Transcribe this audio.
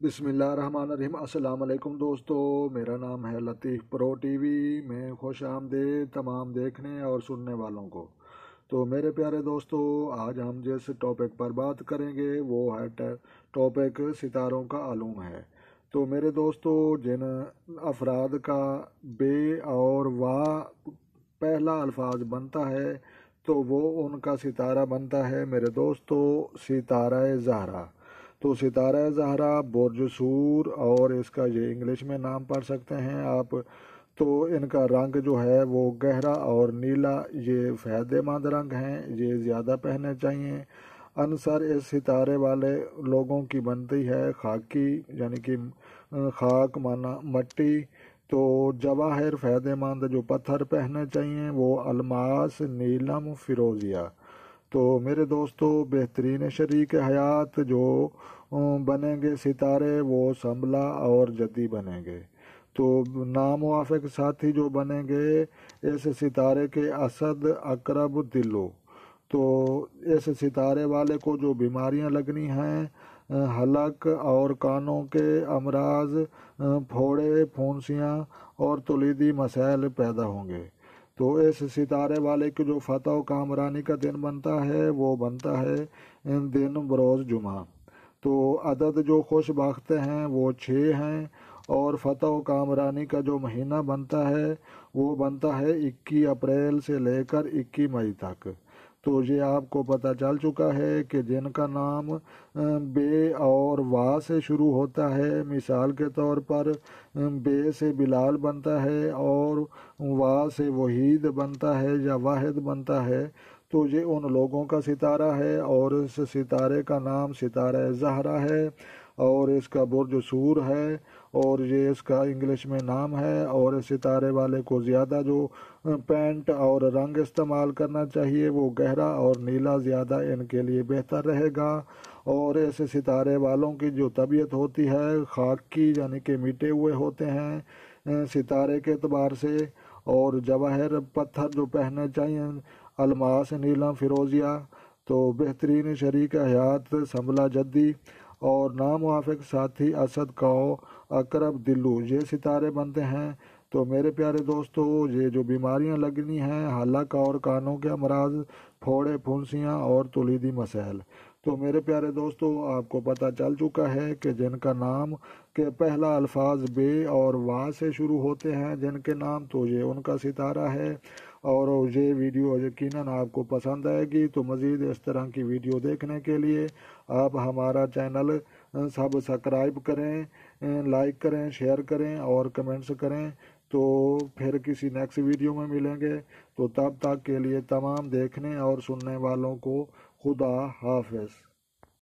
بسم اللہ الرحمن الرحیم۔ السلام علیکم دوستو، میرا نام ہے لطیف پرو ٹی وی میں خوش آمدید تمام دیکھنے اور سننے والوں کو۔ تو میرے پیارے دوستو، آج ہم جس ٹاپک پر بات کریں گے وہ ہے ٹاپک ستاروں کا علوم ہے۔ تو میرے دوستو، جن افراد کا بے اور وا پہلا الفاظ بنتا ہے تو وہ ان کا ستارہ بنتا ہے میرے دوستو ستارہ زہرا۔ تو ستارہ زہرا برج سور، اور اس کا یہ انگلش میں نام پڑھ سکتے ہیں آپ۔ تو ان کا رنگ جو ہے وہ گہرا اور نیلا، یہ فائدہ مند رنگ ہیں، یہ زیادہ پہننے چاہیے۔ عنصر اس ستارے والے لوگوں کی بنتی ہے خاکی، یعنی کہ خاک مانا مٹی۔ تو جواہر فائدہ مند جو پتھر پہننے چاہیے وہ الماس، نیلم، فیروزیہ۔ تو میرے دوستو، بہترین شریک حیات جو بنیں گے ستارے وہ سنبلا اور جدی بنیں گے۔ تو ناموافق ساتھی جو بنیں گے اس ستارے کے اسد، اقرب، دلو۔ تو اس ستارے والے کو جو بیماریاں لگنی ہیں، حلق اور کانوں کے امراض، پھوڑے، پھونسیاں اور تولیدی مسائل پیدا ہوں گے۔ تو اس ستارے والے کی جو فتح و کامرانی کا دن بنتا ہے وہ بنتا ہے دن بروز جمعہ۔ تو عدد جو خوش بخت ہیں وہ 6 ہیں، اور فتح و کامرانی کا جو مہینہ بنتا ہے وہ بنتا ہے 21 اپریل سے لے کر 21 مئی تک۔ تو یہ آپ کو پتہ چل چکا ہے کہ جن کا نام بے اور وا سے شروع ہوتا ہے، مثال کے طور پر بے سے بلال بنتا ہے اور وا سے وحید بنتا ہے یا واحد بنتا ہے، تو یہ ان لوگوں کا ستارہ ہے، اور اس ستارے کا نام ستارہ زہرا ہے، اور اس کا برج سور ہے، اور یہ اس کا انگلش میں نام ہے۔ اور اس ستارے والے کو زیادہ جو پینٹ اور رنگ استعمال کرنا چاہیے وہ گہرا اور نیلا زیادہ ان کے لیے بہتر رہے گا۔ اور اس ستارے والوں کی جو طبیعت ہوتی ہے خاک کی، یعنی کہ مٹے ہوئے ہوتے ہیں ستارے کے اعتبار سے، اور جواہر پتھر جو پہننے چاہیے الماس، نیلم، فیروزیہ۔ تو بہترین شریک حیات سنبلا، جدی، اور ناموافق ساتھی اسد، کاؤ، اقرب، دلو، یہ ستارے بنتے ہیں۔ تو میرے پیارے دوستو، یہ جو بیماریاں لگنی ہیں، حلق اور کانوں کے امراض، پھوڑے، پھنسیاں اور تولیدی مسائل۔ تو میرے پیارے دوستو، آپ کو پتہ چل چکا ہے کہ جن کا نام کے پہلا الفاظ بے اور وا سے شروع ہوتے ہیں جن کے نام، تو یہ ان کا ستارہ ہے۔ اور یہ ویڈیو یقیناً آپ کو پسند آئے گی۔ تو مزید اس طرح کی ویڈیو دیکھنے کے لیے آپ ہمارا چینل سبسکرائب کریں، لائک کریں، شیئر کریں اور کمنٹس کریں۔ تو پھر کسی نیکسٹ ویڈیو میں ملیں گے۔ تو تب تک کے لیے تمام دیکھنے اور سننے والوں کو خدا حافظ۔